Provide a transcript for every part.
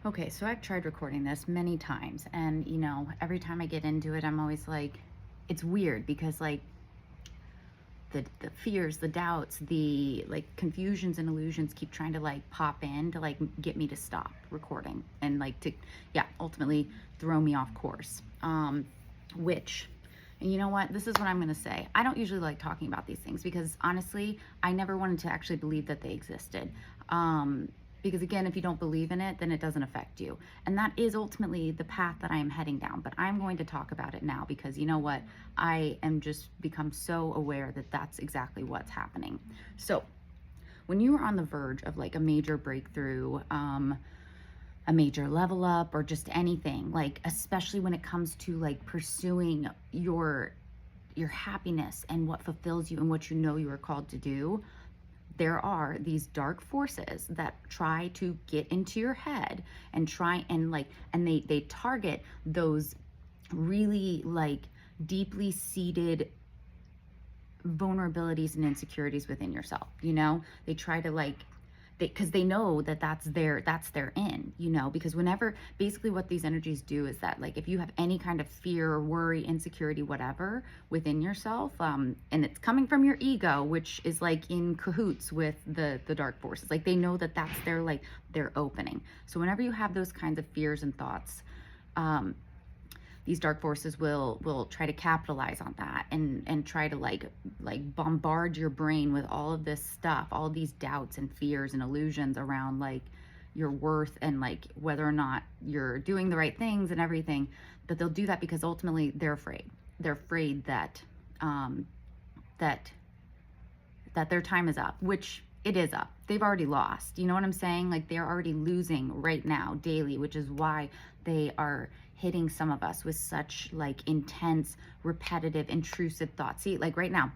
Okay, so I've tried recording this many times, and every time I get into it, I'm always like, it's weird because like the fears, the doubts, the like confusions and illusions keep trying to like pop in to like get me to stop recording and like to ultimately throw me off course. Which and you know what? This is what I'm going to say. I don't usually like talking about these things because honestly, I never wanted to actually believe that they existed. Um, because again, if you don't believe in it, then it doesn't affect you. And that is ultimately the path that I am heading down. But I'm going to talk about it now because you know what? I am just become so aware that that's exactly what's happening. So, when you are on the verge of like a major breakthrough, a major level up, or just anything, like especially when it comes to like pursuing your happiness and what fulfills you and what you know you are called to do, there are these dark forces that try to get into your head and try and like and they target those really like deeply seated vulnerabilities and insecurities within yourself. They try to like because they know that that's their in, because whenever basically what these energies do is that like if you have any kind of fear, worry, insecurity, whatever within yourself, and it's coming from your ego, which is like in cahoots with the dark forces, like they know that that's their opening. So whenever you have those kinds of fears and thoughts, these dark forces will try to capitalize on that and try to like bombard your brain with all of this stuff, all of these doubts and fears and illusions around like your worth and like whether or not you're doing the right things and everything. But they'll do that because ultimately they're afraid that um that that their time is up, which it is up. They've already lost. You know what I'm saying? Like they're already losing right now daily, which is why they are hitting some of us with such like intense, repetitive, intrusive thoughts. See, like right now,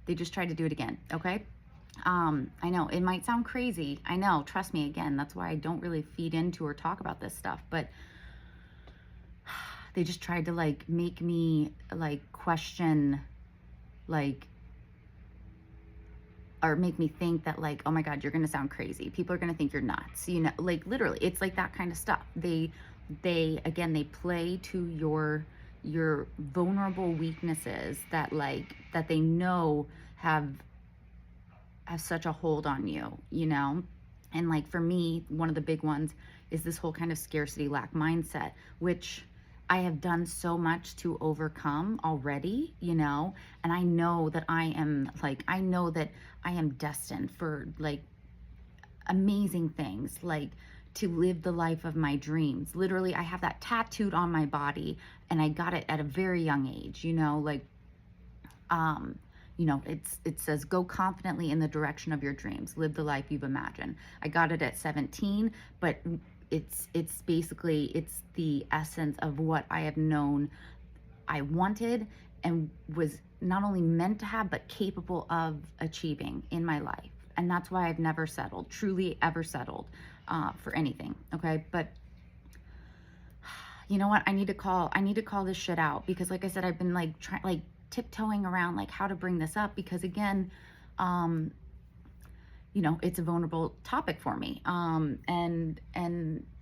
they just tried to do it again. Okay. I know it might sound crazy. I know, trust me, again, that's why I don't really feed into or talk about this stuff, but they just tried to like make me like question like or make me think that like, oh my god, you're gonna sound crazy, people are gonna think you're nuts, like literally it's like that kind of stuff. They again, they play to your vulnerable weaknesses that like that they know have such a hold on you. And like for me, one of the big ones is this whole kind of scarcity lack mindset, which I have done so much to overcome already. And I know that I am destined for like amazing things, like to live the life of my dreams. Literally, I have that tattooed on my body and I got it at a very young age. Like um it says go confidently in the direction of your dreams, live the life you've imagined. I got it at 17, but it's basically it's the essence of what I have known I wanted and was not only meant to have but capable of achieving in my life. And that's why I've never settled, truly ever settled, for anything. Okay, but you know what? I need to call this shit out because like I said, I've been like trying like tiptoeing around like how to bring this up because again, um, it's a vulnerable topic for me. And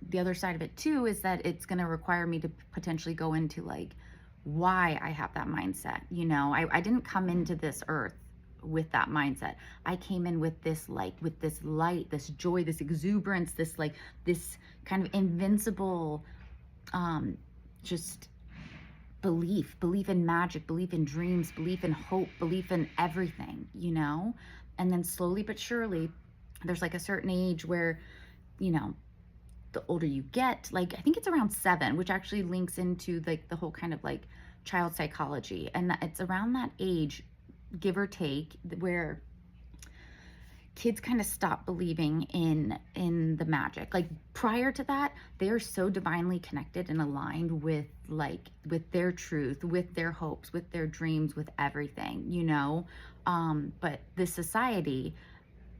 the other side of it too is that it's going to require me to potentially go into like why I have that mindset. I didn't come into this earth with that mindset. I came in with this like with this light, this joy, this exuberance, this like this kind of invincible just belief in magic, belief in dreams, belief in hope, belief in everything. And then slowly but surely, there's like a certain age where, you know, the older you get, like I think it's around 7, which actually links into like the whole kind of like child psychology. And it's around that age, give or take, where kids kind of stop believing in the magic. Like prior to that, they are so divinely connected and aligned with with their truth, with their hopes, with their dreams, with everything. But this society,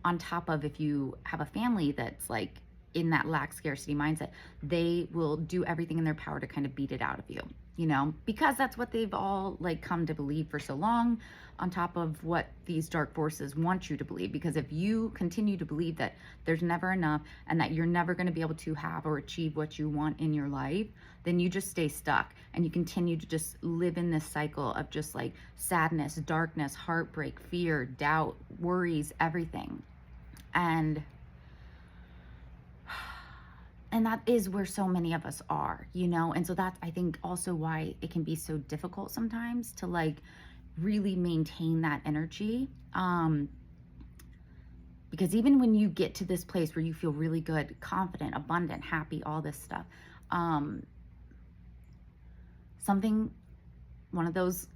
on top of if you have a family that's like in that lack scarcity mindset, they will do everything in their power to kind of beat it out of you. you know, because that's what they've all like come to believe for so long, on top of what these dark forces want you to believe. Because if you continue to believe that there's never enough and that you're never going to be able to have or achieve what you want in your life, then you just stay stuck and you continue to just live in this cycle of just like sadness, darkness, heartbreak, fear, doubt, worries, everything. And that is where so many of us are, you know? And so that's, I think, also why it can be so difficult sometimes to like really maintain that energy. Because even when you get to this place where you feel really good, confident, abundant, happy, all this stuff, something, one of those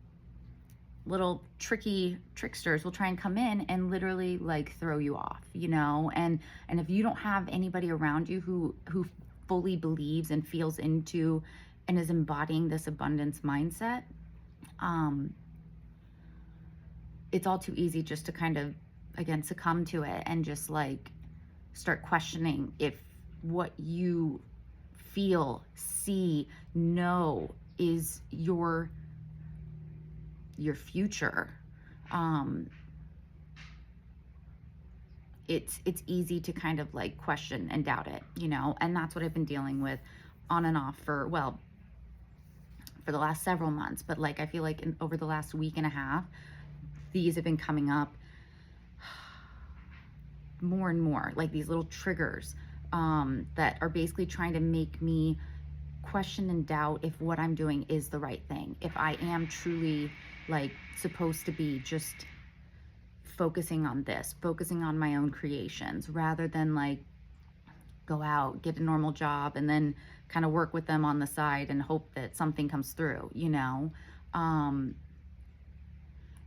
little tricky tricksters will try and come in and literally like throw you off, you know? And if you don't have anybody around you who fully believes and feels into and is embodying this abundance mindset, it's all too easy just to kind of, again, succumb to it and just like start questioning if what you feel, see, know is your future. It's easy to kind of like question and doubt it, you know? And that's what I've been dealing with on and off for, well, for the last several months. But like I feel like over the last week and a half, these have been coming up more and more, like these little triggers that are basically trying to make me question and doubt if what I'm doing is the right thing, if I am truly like supposed to be just focusing on this, focusing on my own creations, rather than like go out, get a normal job, and then kind of work with them on the side and hope that something comes through, you know?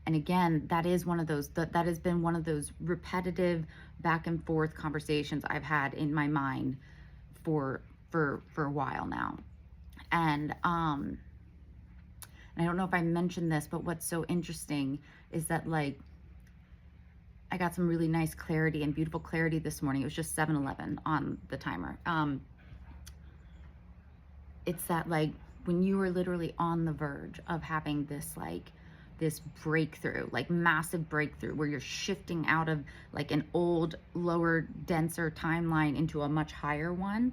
And again, that is one of those, that has been one of those repetitive back and forth conversations I've had in my mind for a while now. And I don't know if I mentioned this, but what's so interesting is that like I got some really nice clarity and beautiful clarity this morning. It was just 7:11 on the timer. It's that like when you are literally on the verge of having this like this breakthrough, like massive breakthrough, where you're shifting out of like an old, lower, denser timeline into a much higher one,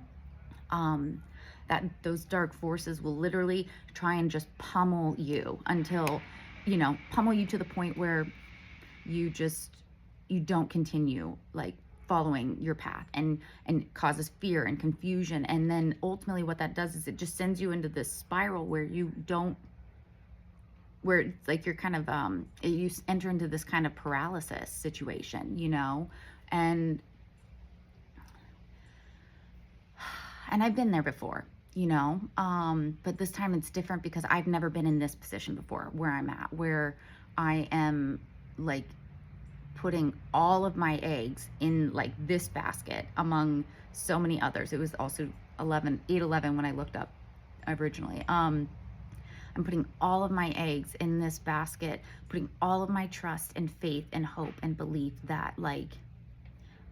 that those dark forces will literally try and just pummel you until, you know, pummel you to the point where you don't continue like following your path, and causes fear and confusion. And then ultimately what that does is it just sends you into this spiral where where it's like you're kind of you enter into this kind of paralysis situation, you know? And I've been there before, you know, but this time it's different because I've never been in this position before, where I'm at, where I am like putting all of my eggs in like this basket among so many others. It was also 8:11 when I looked up originally. I'm putting all of my eggs in this basket, putting all of my trust and faith and hope and belief that like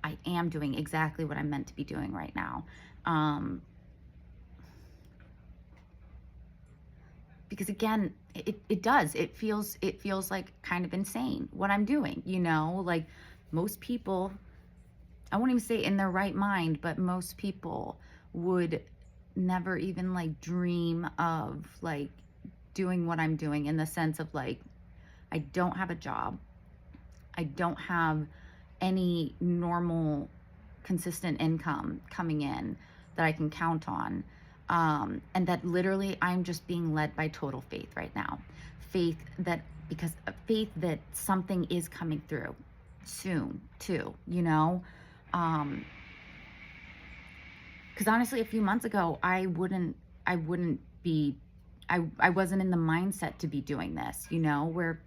I am doing exactly what I'm meant to be doing right now. Because again, it feels like kind of insane what I'm doing, you know? Like most people, I won't even say in their right mind, but most people would never even like dream of like doing what I'm doing, in the sense of like, I don't have a job. I don't have any normal, consistent income coming in that I can count on. And that literally I'm just being led by total faith right now. Faith that something is coming through soon too, you know? Because honestly, a few months ago, I wasn't in the mindset to be doing this, you know, where,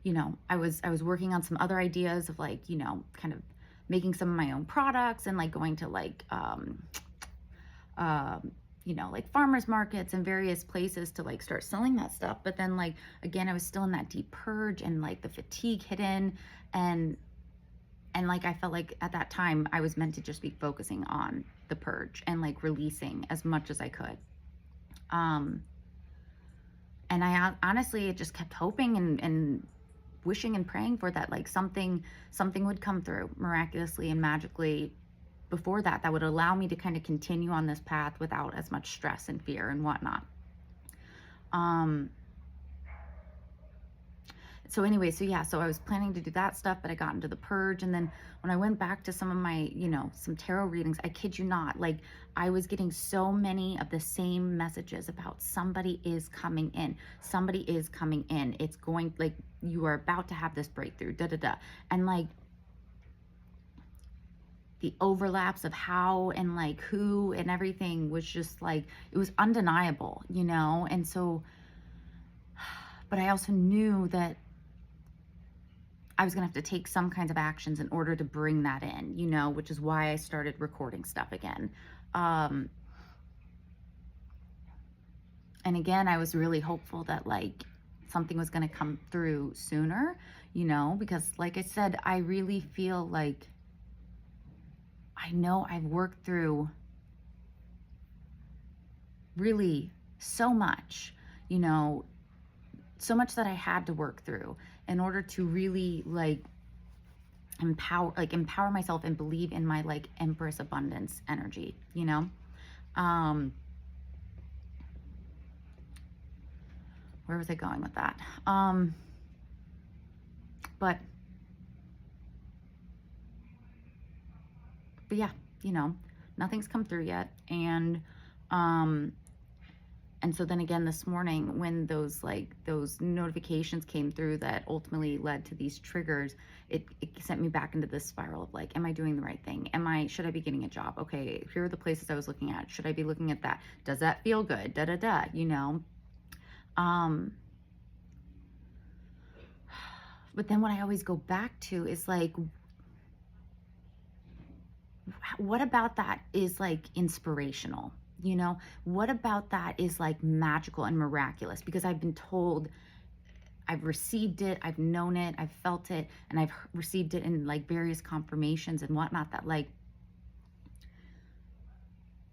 you know, I was working on some other ideas of like, you know, kind of making some of my own products and like going to like, you know, like farmers markets and various places to like start selling that stuff. But then like, again, I was still in that deep purge and like the fatigue hit in, and like, I felt like at that time I was meant to just be focusing on the purge and like releasing as much as I could. Um, and I honestly just kept hoping and wishing and praying for that, like something would come through miraculously and magically before that would allow me to kind of continue on this path without as much stress and fear and whatnot. Um, so anyway, so yeah, so I was planning to do that stuff, but I got into the purge. And then when I went back to some of my, some tarot readings, I kid you not, like I was getting so many of the same messages about somebody is coming in. Somebody is coming in. It's going, like, you are about to have this breakthrough, da da da. And like the overlaps of how and like who and everything was just like, it was undeniable, And so, but I also knew that I was gonna have to take some kinds of actions in order to bring that in, which is why I started recording stuff again. And again, I was really hopeful that like something was gonna come through sooner, because like I said, I really feel like I know I've worked through really so much, so much that I had to work through in order to really like empower myself and believe in my like Empress abundance energy, where was I going with that? But yeah, nothing's come through yet. And so then again this morning when those notifications came through that ultimately led to these triggers, it sent me back into this spiral of like, am I doing the right thing? Should I be getting a job? Okay, here are the places I was looking at. Should I be looking at that? Does that feel good? Da da da, But then what I always go back to is like, what about that is like inspirational? What about that is like magical and miraculous? Because I've been told, I've received it, I've known it, I've felt it, and I've received it in like various confirmations and whatnot, that like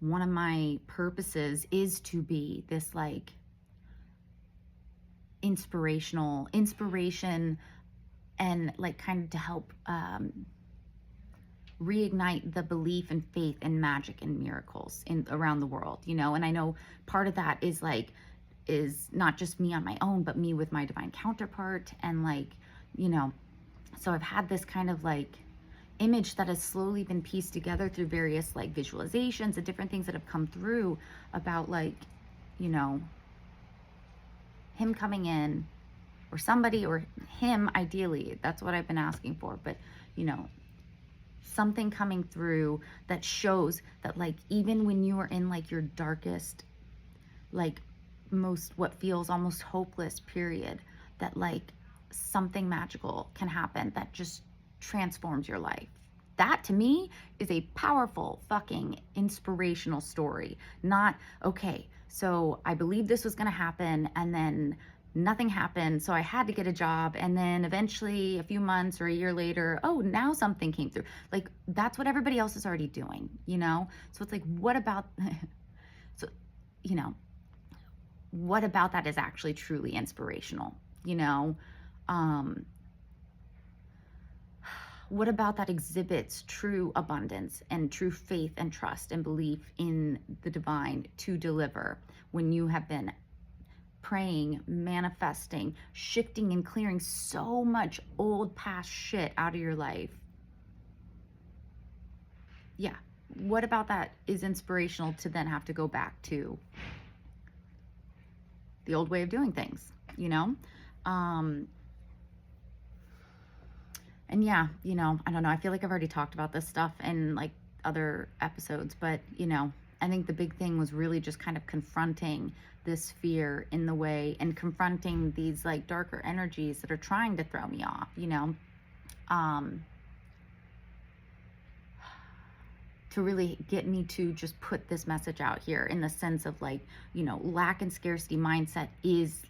one of my purposes is to be this like inspiration and like kind of to help reignite the belief and faith and magic and miracles around the world, and I know part of that is not just me on my own, but me with my divine counterpart. And like, so I've had this kind of like image that has slowly been pieced together through various like visualizations and different things that have come through about like, him coming in, or somebody, or him ideally. That's what I've been asking for. But something coming through that shows that like even when you are in like your darkest, like most what feels almost hopeless period, that like something magical can happen that just transforms your life. That to me is a powerful fucking inspirational story. Not, okay, so I believed this was going to happen and then nothing happened, so I had to get a job, and then eventually a few months or a year later, oh, now something came through. Like that's what everybody else is already doing, So it's like, what about so what about that is actually truly inspirational, what about that exhibits true abundance and true faith and trust and belief in the divine to deliver, when you have been praying, manifesting, shifting and clearing so much old past shit out of your life? Yeah, what about that is inspirational to then have to go back to the old way of doing things, and yeah, I don't know, I feel like I've already talked about this stuff in like other episodes, but I think the big thing was really just kind of confronting this fear in the way, and confronting these like darker energies that are trying to throw me off, to really get me to just put this message out here, in the sense of like, lack and scarcity mindset is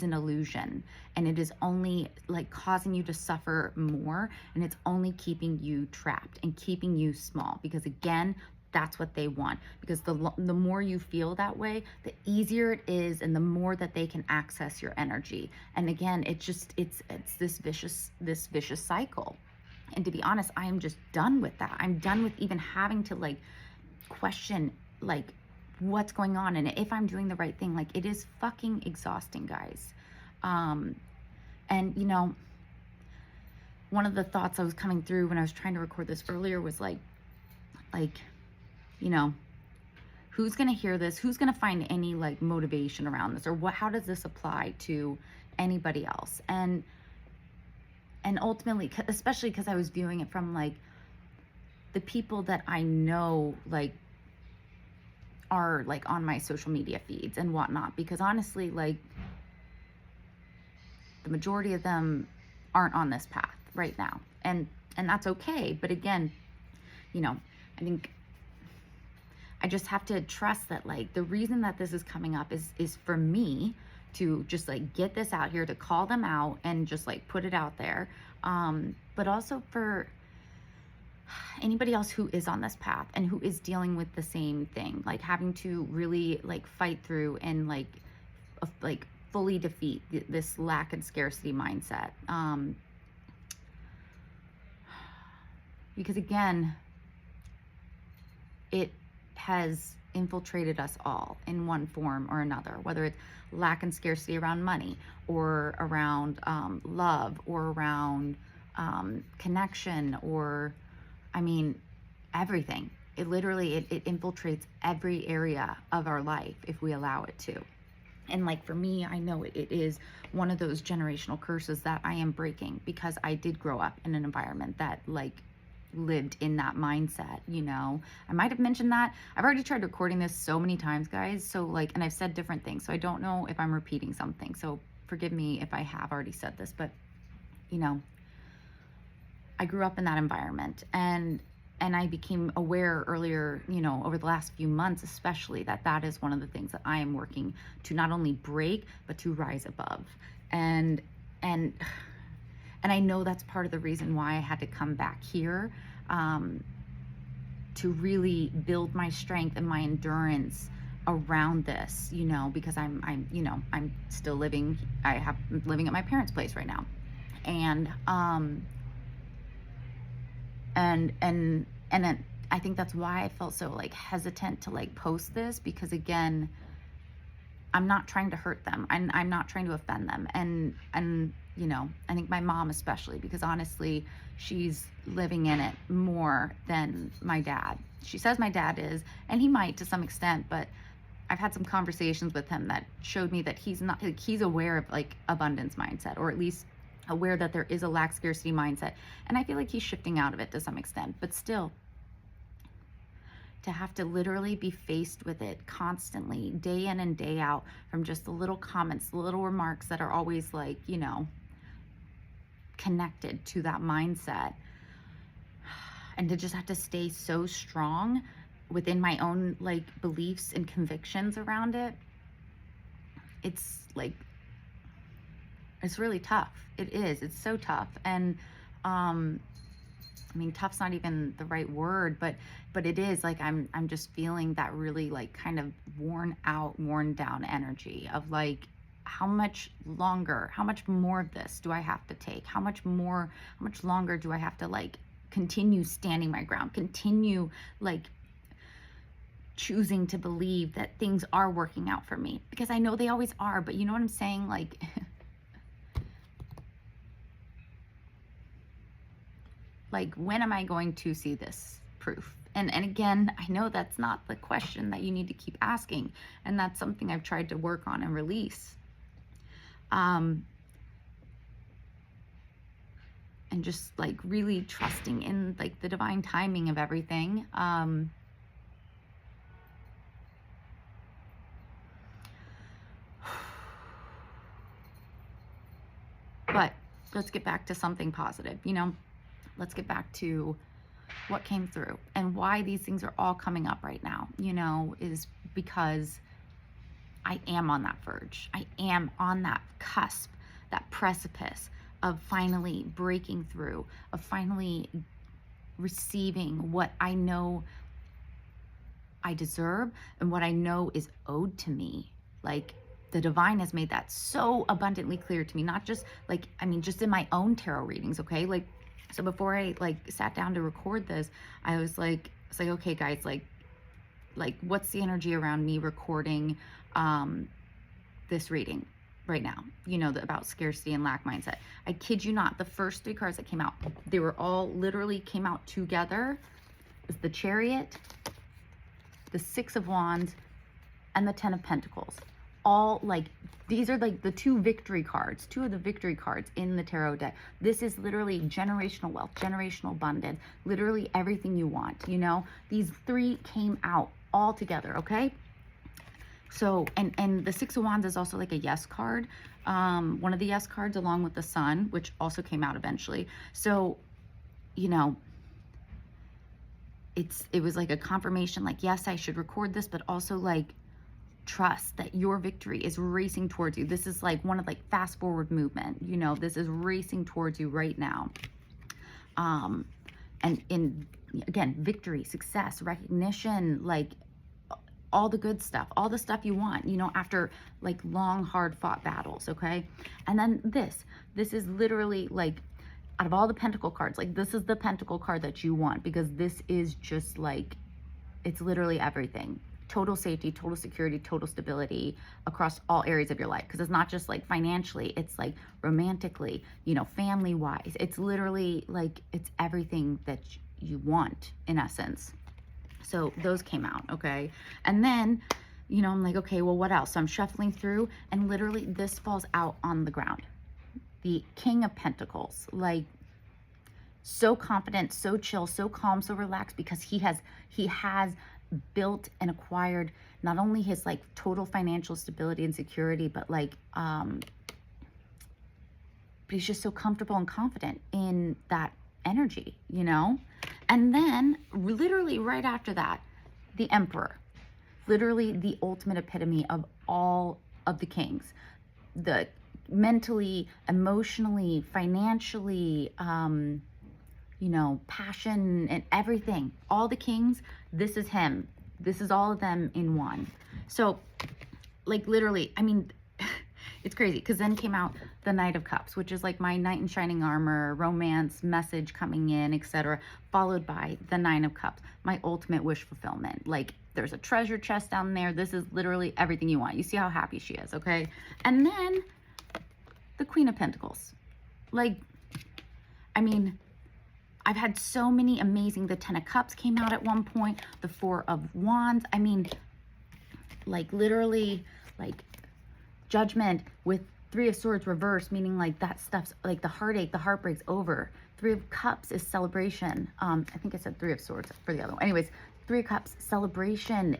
an illusion, and it is only like causing you to suffer more, and it's only keeping you trapped and keeping you small. Because again, that's what they want, because the more you feel that way, the easier it is, and the more that they can access your energy. And again, it's this vicious cycle. And to be honest, I am just done with that. I'm done with even having to like question like what's going on and if I'm doing the right thing. Like, it is fucking exhausting, guys. And you know, one of the thoughts I was coming through when I was trying to record this earlier was like, you know, who's going to hear this? Who's going to find any like motivation around this? Or how does this apply to anybody else? And ultimately, especially because I was viewing it from like the people that I know, like, are like on my social media feeds and whatnot, because honestly, like, the majority of them aren't on this path right now. And that's okay. But again, you know, I think I just have to trust that like the reason that this is coming up is for me to just like get this out here, to call them out and just like put it out there. But also for anybody else who is on this path and who is dealing with the same thing, like having to really like fight through and like fully defeat this lack and scarcity mindset. Because again, it has infiltrated us all in one form or another, whether it's lack and scarcity around money, or around love, or around connection, or I mean, everything. It literally, it infiltrates every area of our life if we allow it to. And like for me, I know it is one of those generational curses that I am breaking, because I did grow up in an environment that like lived in that mindset, you know. I might have mentioned that. I've already tried recording this so many times, guys. So like, and I've said different things. So I don't know if I'm repeating something. So forgive me if I have already said this, but you know, I grew up in that environment, and I became aware earlier, you know, over the last few months, especially, that is one of the things that I am working to not only break, but to rise above. And I know that's part of the reason why I had to come back here, to really build my strength and my endurance around this, you know, because I'm you know, I'm still living at my parents' place right now. And then I think that's why I felt so like hesitant to like post this, because again, I'm not trying to hurt them. I'm not trying to offend them. And you know, I think my mom especially, because honestly, she's living in it more than my dad. She says my dad is, and he might to some extent, but I've had some conversations with him that showed me that he's not, like, he's aware of like abundance mindset, or at least aware that there is a lack scarcity mindset. And I feel like he's shifting out of it to some extent, but still, to have to literally be faced with it constantly, day in and day out, from just the little comments, the little remarks that are always like, you know, connected to that mindset, and to just have to stay so strong within my own like beliefs and convictions around it, it's like, it's really tough. It is. It's so tough. And I mean, tough's not even the right word, but it is like I'm just feeling that really like kind of worn out, worn down energy of like, how much longer, how much more of this do I have to take? How much longer do I have to like continue standing my ground, continue like choosing to believe that things are working out for me? Because I know they always are, but you know what I'm saying? Like, like, when am I going to see this proof? And again, I know that's not the question that you need to keep asking. And that's something I've tried to work on and release. And just like really trusting in like the divine timing of everything. But let's get back to something positive, you know? Let's get back to what came through and why these things are all coming up right now, you know, is because I am on that verge. I am on that cusp, that precipice of finally breaking through, of finally receiving what I know I deserve and what I know is owed to me. Like, the divine has made that so abundantly clear to me, not just like, I mean, just in my own tarot readings, okay? Like, so before I like sat down to record this, I was like, it's like, okay, guys, like what's the energy around me recording this reading right now, you know, about scarcity and lack mindset. I kid you not, the first 3 cards that came out, they were all literally came out together. It's the Chariot, the 6 of Wands, and the 10 of Pentacles. All like, these are like the 2 victory cards, 2 of the victory cards in the tarot deck. This is literally generational wealth, generational abundance, literally everything you want, you know? These 3 came out all together, okay? So, and the 6 of Wands is also like a yes card. One of the yes cards along with the Sun, which also came out eventually. So, you know, it was like a confirmation, like, yes, I should record this, but also like, trust that your victory is racing towards you. This is like one of like fast forward movement, you know, this is racing towards you right now. And in, again, victory, success, recognition, like all the good stuff, all the stuff you want, you know, after like long, hard fought battles. Okay. And then this is literally like, out of all the pentacle cards, like this is the pentacle card that you want, because this is just like, it's literally everything. Total safety, total security, total stability across all areas of your life. Because it's not just like financially, it's like romantically, you know, family wise. It's literally like, it's everything that you want in essence. So those came out, okay? And then, you know, I'm like, okay, well, what else? So I'm shuffling through, and literally this falls out on the ground. The King of Pentacles, like, so confident, so chill, so calm, so relaxed, because he has built and acquired not only his like total financial stability and security, but like but he's just so comfortable and confident in that energy, you know? And then literally right after that, the Emperor, literally the ultimate epitome of all of the kings, the mentally, emotionally, financially, you know, passion and everything, all the kings, this is him. This is all of them in one. So like literally, I mean, it's crazy, because then came out the Knight of Cups, which is like my knight in shining armor, romance, message coming in, etc., followed by the Nine of Cups, my ultimate wish fulfillment. Like, there's a treasure chest down there. This is literally everything you want. You see how happy she is, okay? And then the Queen of Pentacles. Like, I mean, I've had so many amazing, the 10 of Cups came out at one point, the 4 of Wands. I mean, like literally, like Judgment with 3 of Swords reversed, meaning like that stuff's like the heartache, the heartbreak's over. 3 of Cups is celebration. I think I said 3 of Swords for the other one. Anyways, 3 of Cups, celebration,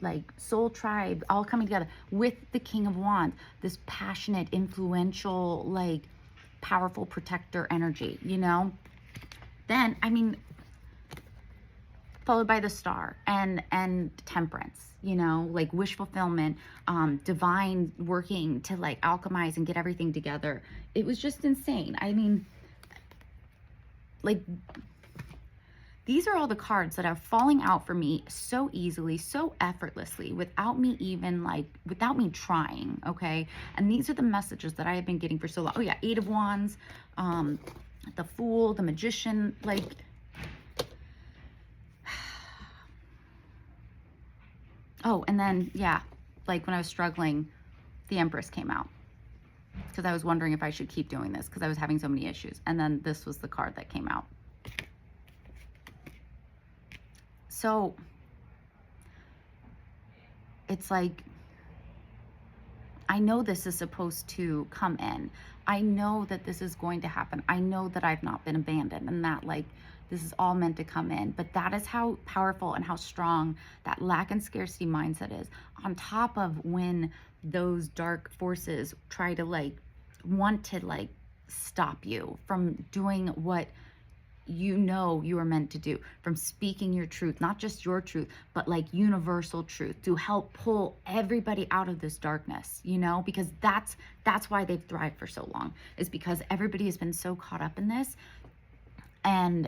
like soul tribe, all coming together with the King of Wands, this passionate, influential, like powerful protector energy, you know? Then, I mean, followed by the Star and Temperance, you know, like wish fulfillment, divine working to like alchemize and get everything together. It was just insane. I mean, like, these are all the cards that are falling out for me so easily, so effortlessly, without me even like, without me trying, okay? And these are the messages that I have been getting for so long. Oh yeah, 8 of Wands, the Fool, the Magician, like, oh, and then, yeah, like when I was struggling, the Empress came out, because I was wondering if I should keep doing this, because I was having so many issues. And then this was the card that came out. So it's like, I know this is supposed to come in. I know that this is going to happen. I know that I've not been abandoned, and that like this is all meant to come in. But that is how powerful and how strong that lack and scarcity mindset is, on top of when those dark forces try to like want to like stop you from doing what you know you are meant to do, from speaking your truth, not just your truth, but like universal truth, to help pull everybody out of this darkness, you know, because that's why they've thrived for so long, is because everybody has been so caught up in this. And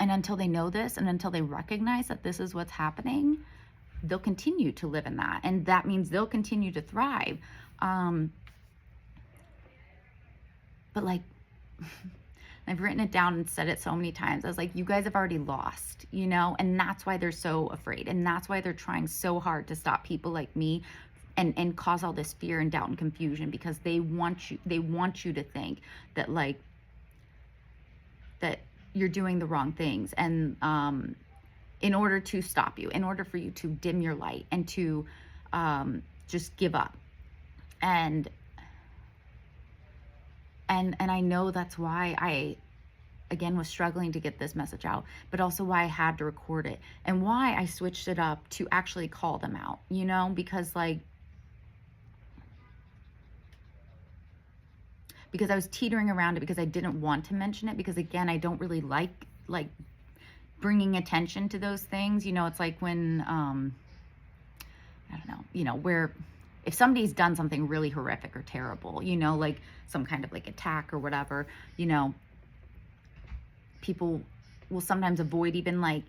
And until they know this and until they recognize that this is what's happening, they'll continue to live in that. And that means they'll continue to thrive. But like, I've written it down and said it so many times. I was like, you guys have already lost, you know? And that's why they're so afraid. And that's why they're trying so hard to stop people like me and cause all this fear and doubt and confusion, because they want you to think that like, that you're doing the wrong things. And in order to stop you, in order for you to dim your light and to just give up. And I know that's why I, again, was struggling to get this message out, but also why I had to record it and why I switched it up to actually call them out, you know, because I was teetering around it because I didn't want to mention it, because again, I don't really like bringing attention to those things. You know, it's like when, I don't know, you know, where if somebody's done something really horrific or terrible, you know, like some kind of like attack or whatever, you know, people will sometimes avoid even like,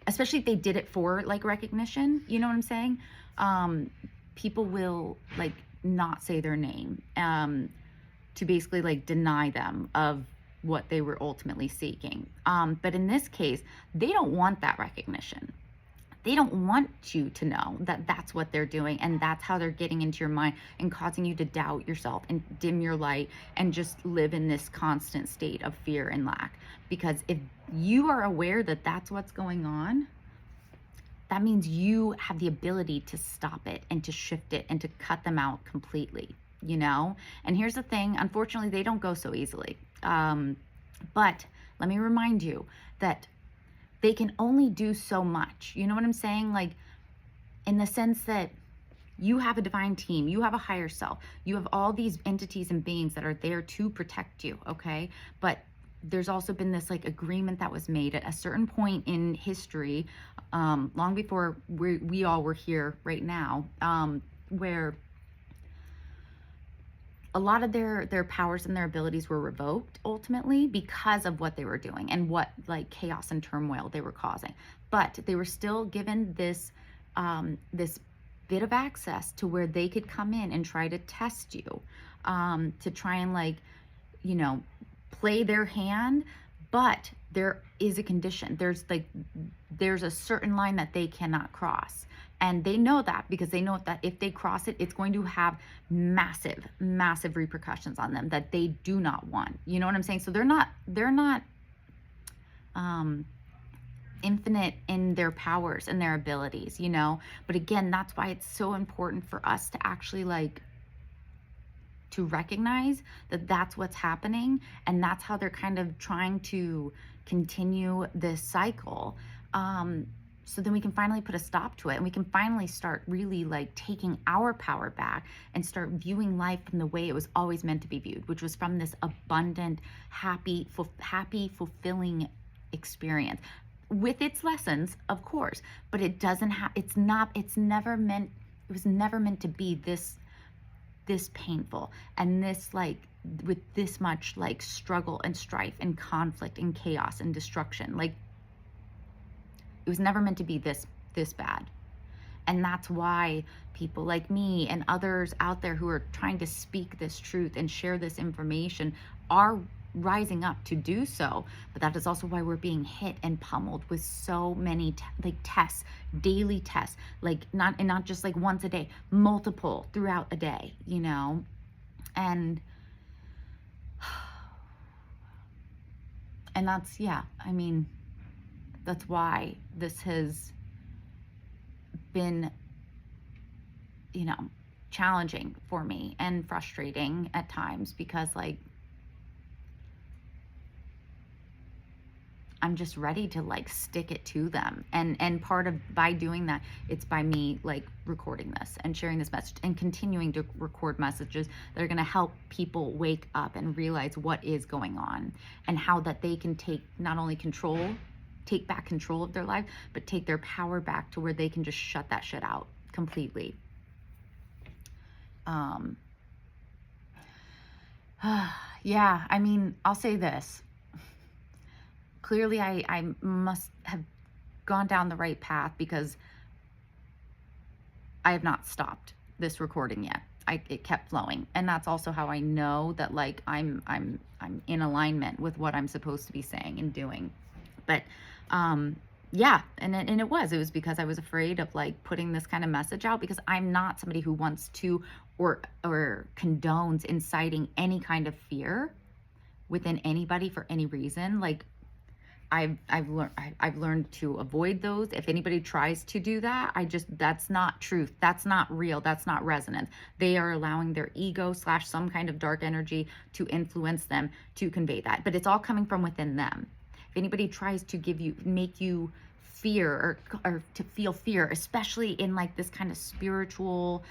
especially if they did it for like recognition, you know what I'm saying? People will like not say their name to basically like deny them of what they were ultimately seeking. But in this case, they don't want that recognition. They don't want you to know that that's what they're doing, and that's how they're getting into your mind and causing you to doubt yourself and dim your light and just live in this constant state of fear and lack. Because if you are aware that that's what's going on, that means you have the ability to stop it and to shift it and to cut them out completely, you know? And here's the thing, unfortunately, they don't go so easily. But let me remind you that they can only do so much. You know what I'm saying? Like, in the sense that you have a divine team, you have a higher self, you have all these entities and beings that are there to protect you, okay? But there's also been this like agreement that was made at a certain point in history, long before we all were here right now, where a lot of their powers and their abilities were revoked ultimately because of what they were doing and what like chaos and turmoil they were causing. But they were still given this this bit of access to where they could come in and try to test you, to try and like, you know, play their hand. But there is a condition. There's a certain line that they cannot cross. And they know that because they know that if they cross it, it's going to have massive, massive repercussions on them that they do not want. You know what I'm saying? So they're not infinite in their powers and their abilities, you know? But again, that's why it's so important for us to actually like to recognize that that's what's happening, and that's how they're kind of trying to continue this cycle. So then we can finally put a stop to it, and we can finally start really like taking our power back and start viewing life from the way it was always meant to be viewed, which was from this abundant, happy, fulfilling experience with its lessons, of course, but it doesn't have, it was never meant to be this painful and this like with this much like struggle and strife and conflict and chaos and destruction. Like, it was never meant to be this bad. And that's why people like me and others out there who are trying to speak this truth and share this information are rising up to do so. But that is also why we're being hit and pummeled with so many tests, daily tests, like not just like once a day, multiple throughout a day, you know? And that's, yeah, I mean, that's why this has been, you know, challenging for me and frustrating at times, because like I'm just ready to like stick it to them. And part of, by doing that, it's by me like recording this and sharing this message and continuing to record messages that are going to help people wake up and realize what is going on, and how that they can take back control of their life, but take their power back to where they can just shut that shit out completely. Yeah, I mean, I'll say this. clearly I must have gone down the right path because I have not stopped this recording yet. It kept flowing. And that's also how I know that like I'm in alignment with what I'm supposed to be saying and doing. But yeah, and it was because I was afraid of like putting this kind of message out, because I'm not somebody who wants to or condones inciting any kind of fear within anybody for any reason. Like I've learned to avoid those. If anybody tries to do that, that's not truth. That's not real. That's not resonance. They are allowing their ego slash some kind of dark energy to influence them to convey that. But it's all coming from within them. If anybody tries to make you fear or to feel fear, especially in like this kind of spiritual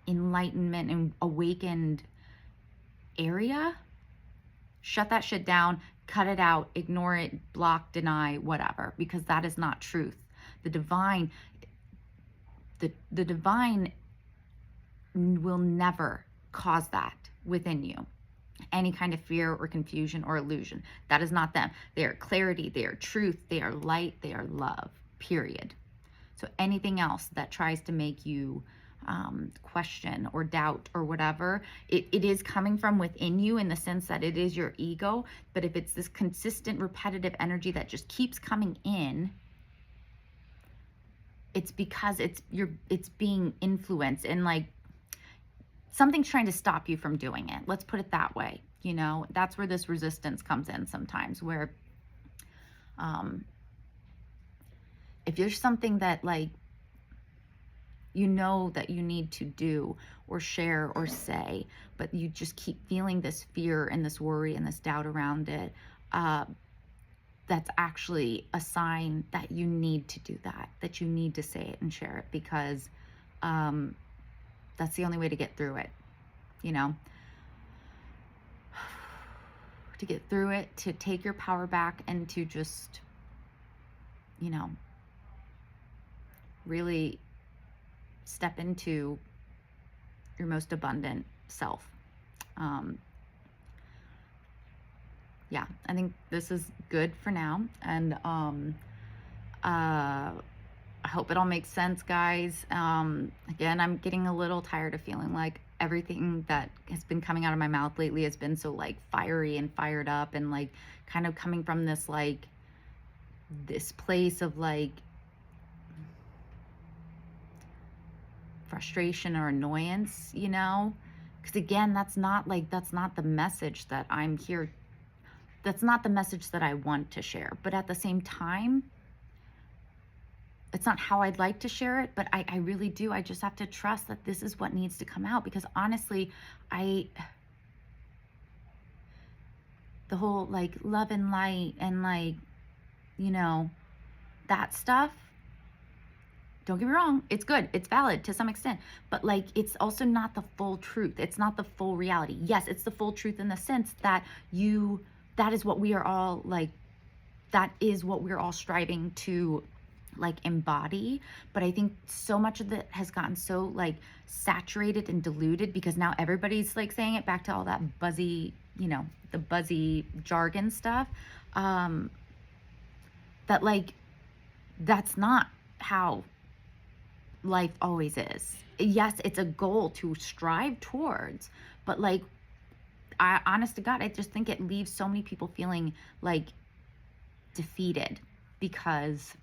enlightenment and awakened area, shut that shit down, cut it out, ignore it, block, deny, whatever, because that is not truth. The divine, the divine will never cause that within you. Any kind of fear or confusion or illusion. That is not them. They are clarity, they are truth, they are light, they are love, period. So anything else that tries to make you question or doubt or whatever, it is coming from within you, in the sense that it is your ego. But if it's this consistent repetitive energy that just keeps coming in, it's because it's being influenced, and like something's trying to stop you from doing it. Let's put it that way. You know, that's where this resistance comes in sometimes, where if there's something that like you know that you need to do or share or say, but you just keep feeling this fear and this worry and this doubt around it, that's actually a sign that you need to do that you need to say it and share it, because that's the only way to get through it, you know? To get through it, to take your power back, and to just, you know, really step into your most abundant self. Yeah, I think this is good for now. And I hope it all makes sense, guys. Again, I'm getting a little tired of feeling like everything that has been coming out of my mouth lately has been so like fiery and fired up, and like kind of coming from this like this place of like frustration or annoyance, you know? Because again, that's not the message that I'm here. That's not the message that I want to share. But at the same time, it's not how I'd like to share it, but I really do. I just have to trust that this is what needs to come out, because honestly, the whole like love and light and like, you know, that stuff, don't get me wrong, it's good, it's valid to some extent, but like it's also not the full truth. It's not the full reality. Yes, it's the full truth in the sense that that is what we are all like, that is what we're all striving to like embody. But I think so much of it has gotten so like saturated and diluted, because now everybody's like saying it, back to all that buzzy, you know, the buzzy jargon stuff, that like that's not how life always is. Yes, it's a goal to strive towards, but like honest to God, I just think it leaves so many people feeling like defeated, because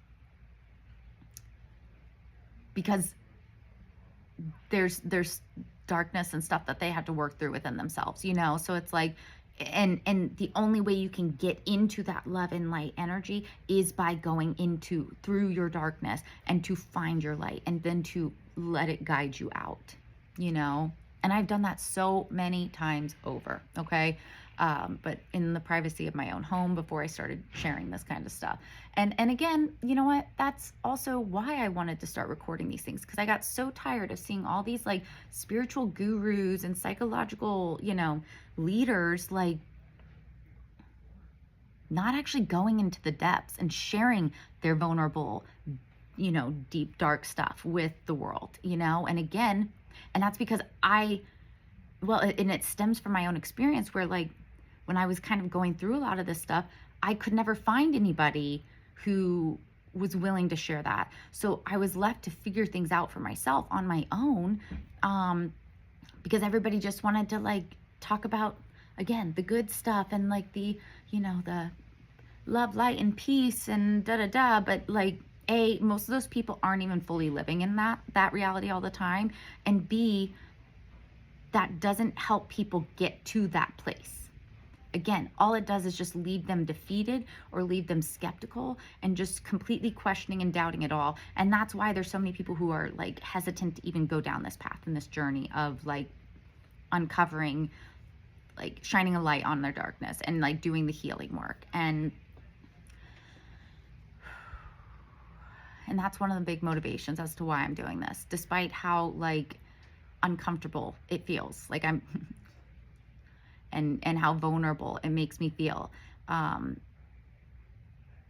there's darkness and stuff that they have to work through within themselves, you know? So it's like, and the only way you can get into that love and light energy is by going through your darkness, and to find your light, and then to let it guide you out, you know? And I've done that so many times over, okay? But in the privacy of my own home, before I started sharing this kind of stuff. And again, you know what? That's also why I wanted to start recording these things, because I got so tired of seeing all these like spiritual gurus and psychological, you know, leaders like not actually going into the depths and sharing their vulnerable, you know, deep, dark stuff with the world, you know? And again, and that's because and it stems from my own experience, where like when I was kind of going through a lot of this stuff, I could never find anybody who was willing to share that. So I was left to figure things out for myself on my own, because everybody just wanted to like talk about, again, the good stuff and like the, the love, light, and peace and da da da. But like, A, most of those people aren't even fully living in that reality all the time. And B, that doesn't help people get to that place. Again, all it does is just leave them defeated or leave them skeptical and just completely questioning and doubting it all. And that's why there's so many people who are like hesitant to even go down this path and this journey of like uncovering, like shining a light on their darkness and like doing the healing work. And that's one of the big motivations as to why I'm doing this, despite how like uncomfortable it feels. Like I'm and how vulnerable it makes me feel. And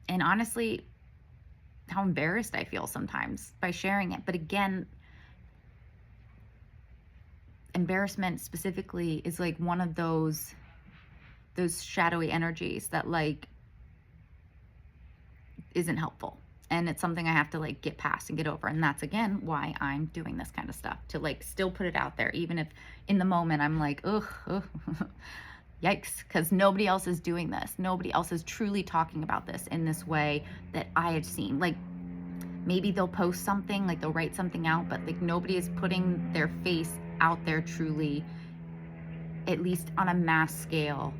honestly, how embarrassed I feel sometimes by sharing it. But again, embarrassment specifically is like one of those shadowy energies that like isn't helpful. And it's something I have to like get past and get over. And that's again why I'm doing this kind of stuff, to like still put it out there, even if in the moment I'm like, ugh, yikes, because nobody else is doing this. Nobody else is truly talking about this in this way that I have seen. Like maybe they'll post something, like they'll write something out, but like nobody is putting their face out there truly, at least on a mass scale,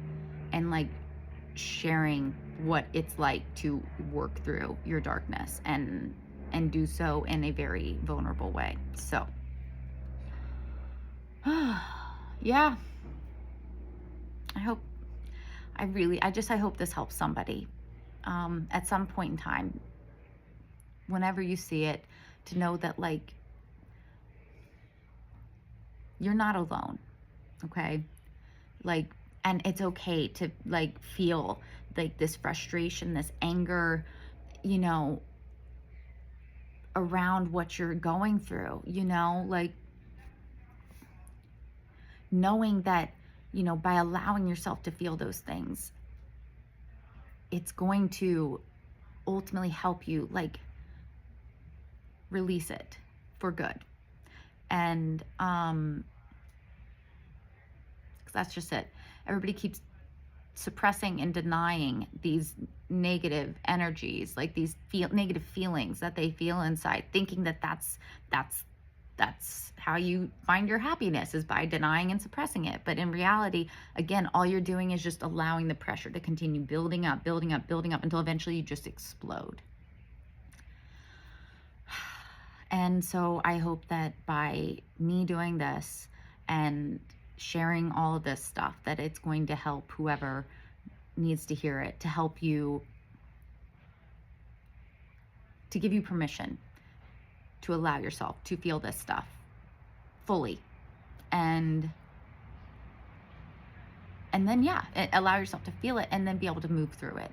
and like sharing what it's like to work through your darkness and do so in a very vulnerable way. So yeah, I hope this helps somebody at some point in time, whenever you see it, to know that like you're not alone. Okay, like, and it's okay to like feel like this frustration, this anger, around what you're going through, like knowing that, by allowing yourself to feel those things, it's going to ultimately help you like release it for good. And 'cause that's just it. Everybody keeps suppressing and denying these negative energies, like these negative feelings that they feel inside, thinking that that's how you find your happiness, is by denying and suppressing it. But in reality, again, all you're doing is just allowing the pressure to continue building up, building up, building up, until eventually you just explode. And so I hope that by me doing this and sharing all of this stuff, that it's going to help whoever needs to hear it, to help you, to give you permission to allow yourself to feel this stuff fully. And then, yeah, allow yourself to feel it and then be able to move through it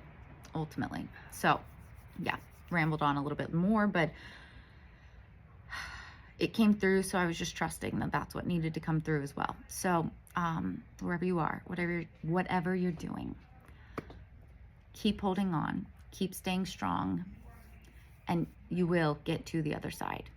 ultimately. So yeah, rambled on a little bit more, but it came through. So I was just trusting that that's what needed to come through as well. So wherever you are, whatever you're doing, keep holding on, keep staying strong, and you will get to the other side.